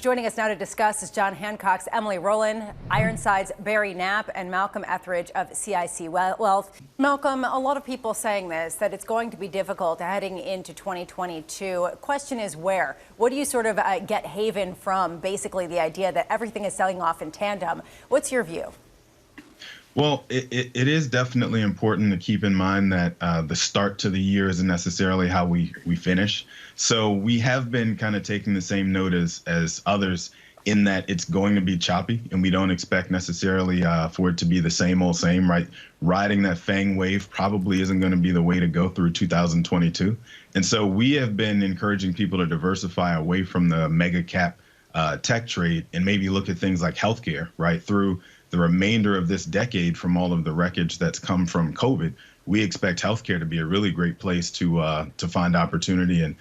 Joining us now to discuss is John Hancock's Emily Rowland, Ironside's Barry Knapp, and Malcolm Ethridge of CIC Wealth. Malcolm, a lot of people saying this, that it's going to be difficult heading into 2022. Question is where? What do you sort of get haven from, basically the idea that everything is selling off in tandem? What's your view? Well, it is definitely important to keep in mind that the start to the year isn't necessarily how we finish. So we have been kind of taking the same note as others in that it's going to be choppy, and we don't expect necessarily for it to be the same old same, right? Riding that FANG wave probably isn't going to be the way to go through 2022. And so we have been encouraging people to diversify away from the mega cap tech trade and maybe look at things like healthcare, right? Through the remainder of this decade, from all of the wreckage that's come from COVID, we expect healthcare to be a really great place to find opportunity and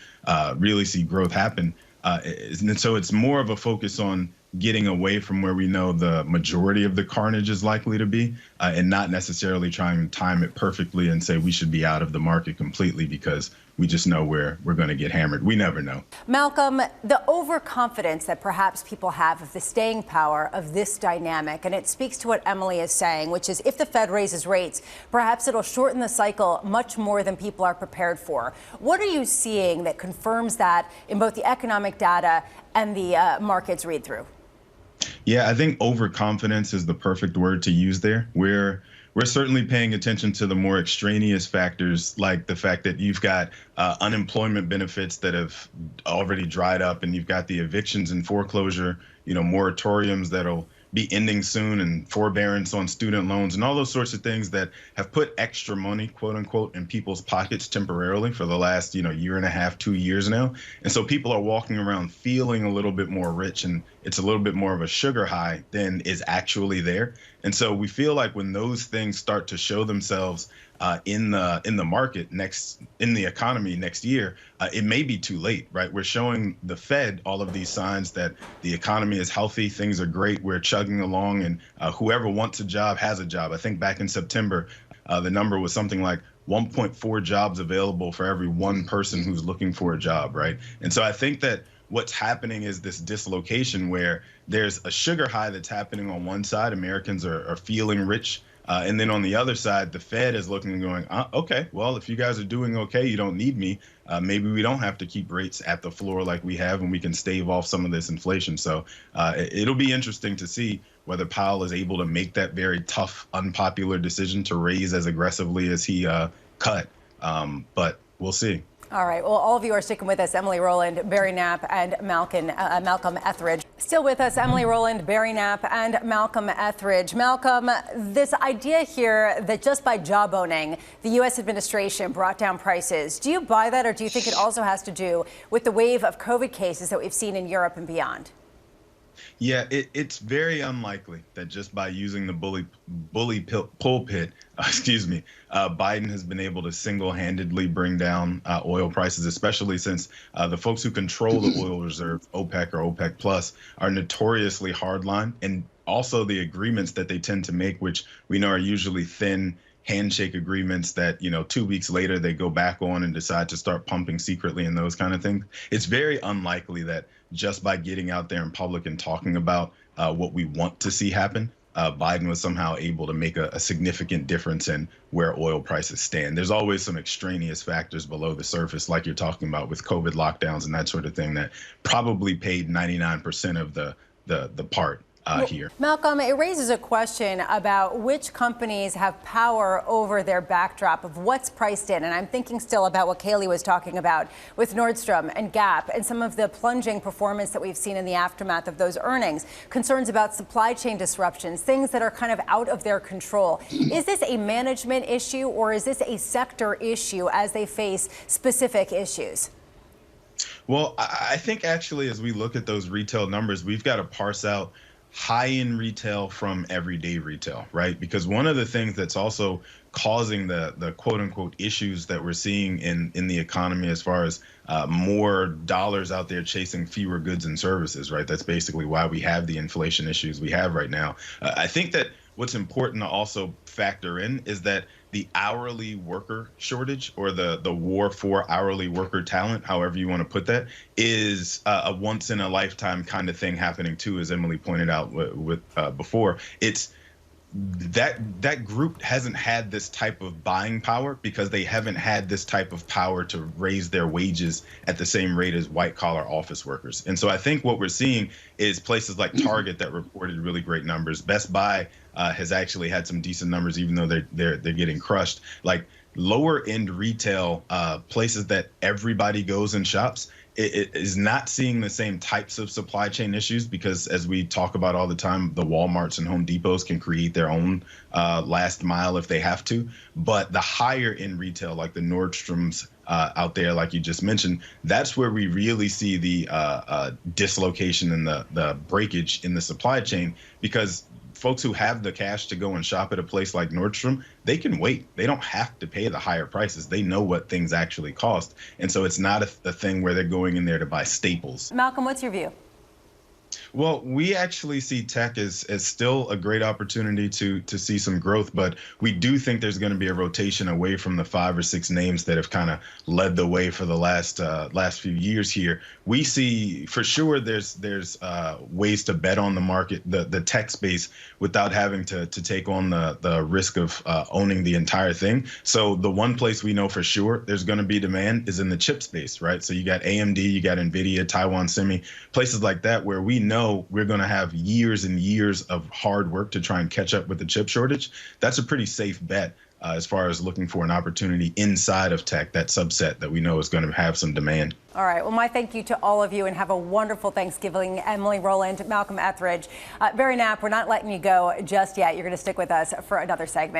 really see growth happen. And so it's more of a focus on getting away from where we know the majority of the carnage is likely to be, and not necessarily trying to time it perfectly and say we should be out of the market completely because we just know where we're going to get hammered. We never know. Malcolm, the overconfidence that perhaps people have of the staying power of this dynamic, and it speaks to what Emily is saying, which is if the Fed raises rates, perhaps it'll shorten the cycle much more than people are prepared for. What are you seeing that confirms that in both the economic data and the markets read through? Yeah, I think overconfidence is the perfect word to use there. We're certainly paying attention to the more extraneous factors, like the fact that you've got unemployment benefits that have already dried up, and you've got the evictions and foreclosure, moratoriums that'll be ending soon, and forbearance on student loans and all those sorts of things that have put extra money, quote unquote, in people's pockets temporarily for the last, year and a half, 2 years now. And so people are walking around feeling a little bit more rich, and it's a little bit more of a sugar high than is actually there. And so we feel like when those things start to show themselves in the market in the economy next year, it may be too late, right? We're showing the Fed all of these signs that the economy is healthy, things are great, we're chugging along, and whoever wants a job has a job. I think back in September, the number was something like 1.4 jobs available for every one person who's looking for a job, right? And so I think that what's happening is this dislocation where there's a sugar high that's happening on one side. Americans are feeling rich. And then on the other side, the Fed is looking and going, okay, well, if you guys are doing okay, you don't need me. Maybe we don't have to keep rates at the floor like we have, and we can stave off some of this inflation. So it'll be interesting to see whether Powell is able to make that very tough, unpopular decision to raise as aggressively as he cut. But we'll see. All right. Well, all of you are sticking with us. Emily Rowland, Barry Knapp, and Malcolm Ethridge. Still with us, Emily Rowland, Barry Knapp, and Malcolm Ethridge. Malcolm, this idea here that just by job owning, the U.S. administration brought down prices. Do you buy that, or do you think it also has to do with the wave of COVID cases that we've seen in Europe and beyond? Yeah, it's very unlikely that just by using the bully pulpit, Biden has been able to single-handedly bring down oil prices, especially since the folks who control the oil reserve, OPEC or OPEC Plus, are notoriously hardline, and also the agreements that they tend to make, which we know are usually thin handshake agreements that, 2 weeks later they go back on and decide to start pumping secretly and those kind of things. It's very unlikely that just by getting out there in public and talking about what we want to see happen, Biden was somehow able to make a significant difference in where oil prices stand. There's always some extraneous factors below the surface, like you're talking about with COVID lockdowns and that sort of thing, that probably paid 99% of the part. Here. Malcolm, it raises a question about which companies have power over their backdrop of what's priced in. And I'm thinking still about what Kaylee was talking about with Nordstrom and Gap and some of the plunging performance that we've seen in the aftermath of those earnings, concerns about supply chain disruptions, things that are kind of out of their control. Is this a management issue, or is this a sector issue as they face specific issues? Well, I think actually as we look at those retail numbers, we've got to parse out high-end retail from everyday retail, right? Because one of the things that's also causing the quote-unquote issues that we're seeing in the economy as far as more dollars out there chasing fewer goods and services, right? That's basically why we have the inflation issues we have right now. I think that what's important to also factor in is that the hourly worker shortage, or the war for hourly worker talent, however you want to put that, is a once in a lifetime kind of thing happening too, as Emily pointed out before. It's that group hasn't had this type of buying power because they haven't had this type of power to raise their wages at the same rate as white collar office workers. And so I think what we're seeing is places like Target that reported really great numbers. Best Buy has actually had some decent numbers, even though they're getting crushed. Like lower end retail, places that everybody goes and shops, it is not seeing the same types of supply chain issues because, as we talk about all the time, the Walmarts and Home Depots can create their own last mile if they have to. But the higher end retail, like the Nordstroms out there, like you just mentioned, that's where we really see the dislocation and the breakage in the supply chain, because folks who have the cash to go and shop at a place like Nordstrom, they can wait. They don't have to pay the higher prices. They know what things actually cost. And so it's not a thing where they're going in there to buy staples. Malcolm, what's your view? Well, we actually see tech as still a great opportunity to see some growth, but we do think there's going to be a rotation away from the 5 or 6 names that have kind of led the way for the last few years here. We see for sure there's ways to bet on the market, the tech space, without having to take on the risk of owning the entire thing. So the one place we know for sure there's going to be demand is in the chip space, right? So you got AMD, you got NVIDIA, Taiwan Semi, places like that where we know we're going to have years and years of hard work to try and catch up with the chip shortage. That's a pretty safe bet as far as looking for an opportunity inside of tech, that subset that we know is going to have some demand. All right. Well, my thank you to all of you, and have a wonderful Thanksgiving. Emily Rowland, Malcolm Ethridge. Barry Knapp, we're not letting you go just yet. You're going to stick with us for another segment.